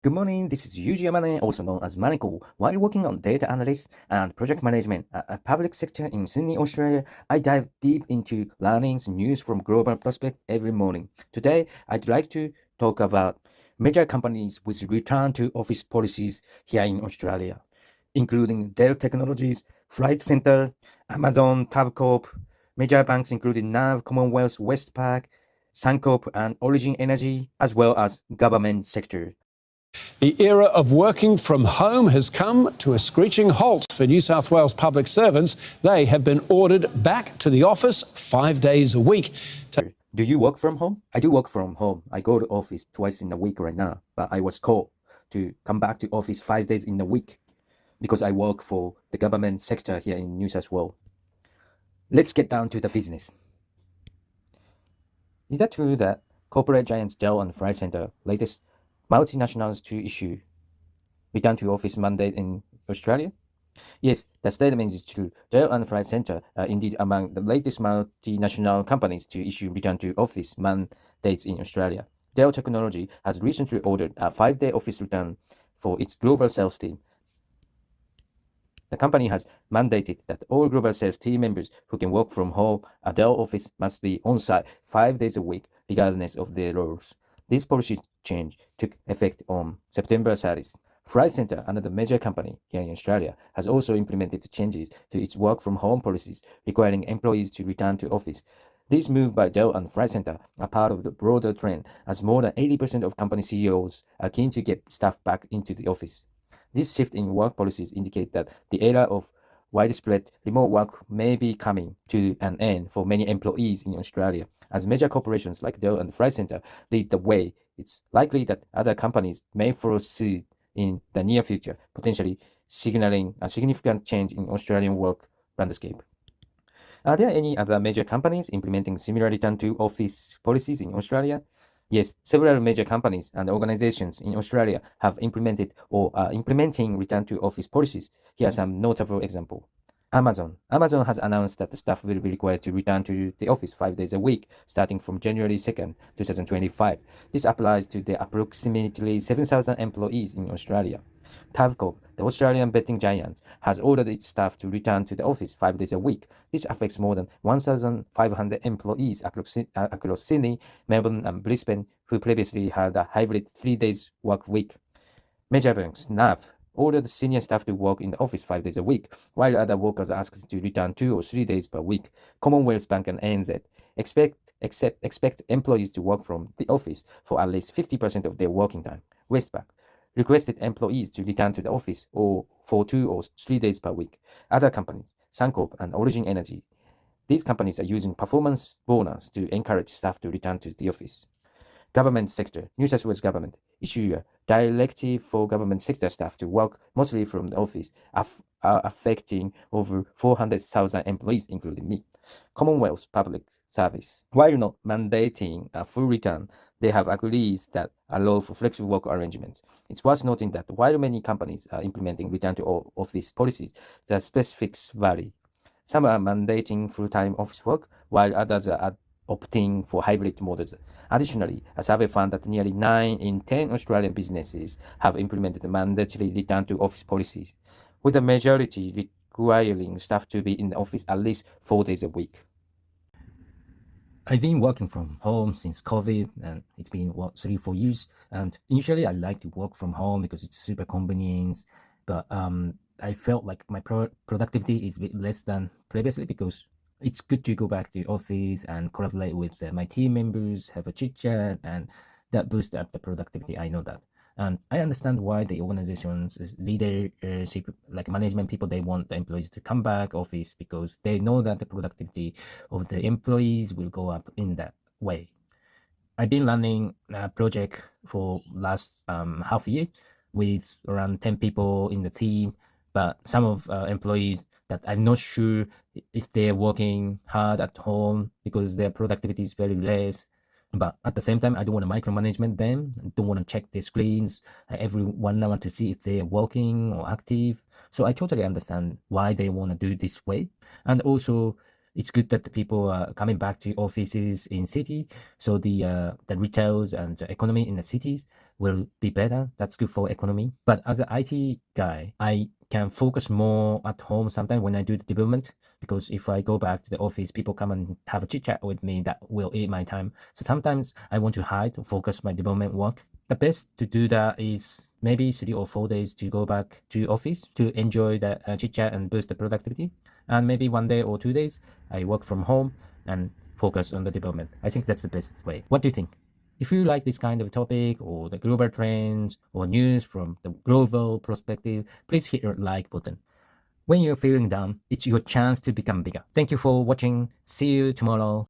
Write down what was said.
Good morning, this is Yuji Yamane, also known as Maniko. While working on data analysis and project management at a public sector in Sydney, Australia, I dive deep into learnings and news from global perspective every morning. Today, I'd like to talk about major companies with return to office policies here in Australia, including Dell Technologies, Flight Centre, Amazon, Tabcorp, major banks including NAV, Commonwealth, Westpac, Suncorp, and Origin Energy, as well as government sector. The era of working from home has come to a screeching halt for New South Wales public servants. They have been ordered back to the office 5 days a week. Do you work from home? I do work from home. I go to office twice in a week right now, but I was called to come back to office 5 days in a week because I work for the government sector here in New South Wales. Let's get down to the business. Is that true that corporate giants Dell and Flight Centre, latest multinationals to issue return to office mandate in Australia? Yes, the statement is true. Dell and Flight Centre are indeed among the latest multinational companies to issue return to office mandates in Australia. Dell Technologies has recently ordered a 5-day office return for its global sales team. The company has mandated that all global sales team members who can work from home at Dell office must be on site 5 days a week, regardless of their roles. This policy change took effect on September 30th. Flight Centre, another major company here in Australia, has also implemented changes to its work from home policies, requiring employees to return to office. This move by Dell and Flight Centre are part of the broader trend, as more than 80% of company CEOs are keen to get staff back into the office. This shift in work policies indicates that the era of widespread remote work may be coming to an end for many employees in Australia. As major corporations like Dell and Flight Centre lead the way, it's likely that other companies may follow suit in the near future, potentially signaling a significant change in Australian work landscape. Are there any other major companies implementing similar return to office policies in Australia? Yes, several major companies and organizations in Australia have implemented or are implementing return to office policies. Here are some notable examples. Amazon has announced that the staff will be required to return to the office 5 days a week, starting from January 2nd, 2025. This applies to the approximately 7,000 employees in Australia. Tabcorp, the Australian betting giant, has ordered its staff to return to the office 5 days a week. This affects more than 1,500 employees across Sydney, Melbourne, and Brisbane, who previously had a hybrid 3 days work week. Major banks, NAV, ordered senior staff to work in the office 5 days a week, while other workers are asked to return 2 or 3 days per week. Commonwealth Bank and ANZ expect employees to work from the office for at least 50% of their working time. Westpac requested employees to return to the office or for 2 or 3 days per week. Other companies, Suncorp and Origin Energy, these companies are using performance bonus to encourage staff to return to the office. Government sector, New South Wales government issued a directive for government sector staff to work mostly from the office, affecting over 400,000 employees, including me. Commonwealth Public Service. While not mandating a full return, they have agreed that allow for flexible work arrangements. It's worth noting that while many companies are implementing return to office policies, the specifics vary. Some are mandating full-time office work, while others are opting for hybrid models. Additionally, a survey found that nearly 9 in 10 Australian businesses have implemented mandatory return to office policies, with the majority requiring staff to be in the office at least 4 days a week. I've been working from home since COVID, and it's been 3-4 years. And initially, I like to work from home because it's super convenient. But I felt like my productivity is a bit less than previously because it's good to go back to office and collaborate with my team members, have a chit chat, and that boosts up the productivity. I know that. And I understand why the organization's leadership, like management people, they want the employees to come back office because they know that the productivity of the employees will go up in that way. I've been running a project for last half year with around 10 people in the team, but some of employees that I'm not sure if they're working hard at home because their productivity is very less. But at the same time, I don't want to micromanagement them. I don't want to check their screens every 1 hour to see if they're working or active. So I totally understand why they want to do this way. And also, it's good that the people are coming back to offices in city. So the retails and the economy in the cities will be better. That's good for economy. But as an IT guy, I can focus more at home sometimes when I do the development, because if I go back to the office, people come and have a chit chat with me that will eat my time. So sometimes I want to hide to focus my development work. The best to do that is maybe 3 or 4 days to go back to office to enjoy the chit chat and boost the productivity. And maybe 1 day or 2 days, I work from home and focus on the development. I think that's the best way. What do you think? If you like this kind of topic or the global trends or news from the global perspective, please hit your like button. When you're feeling down, it's your chance to become bigger. Thank you for watching. See you tomorrow.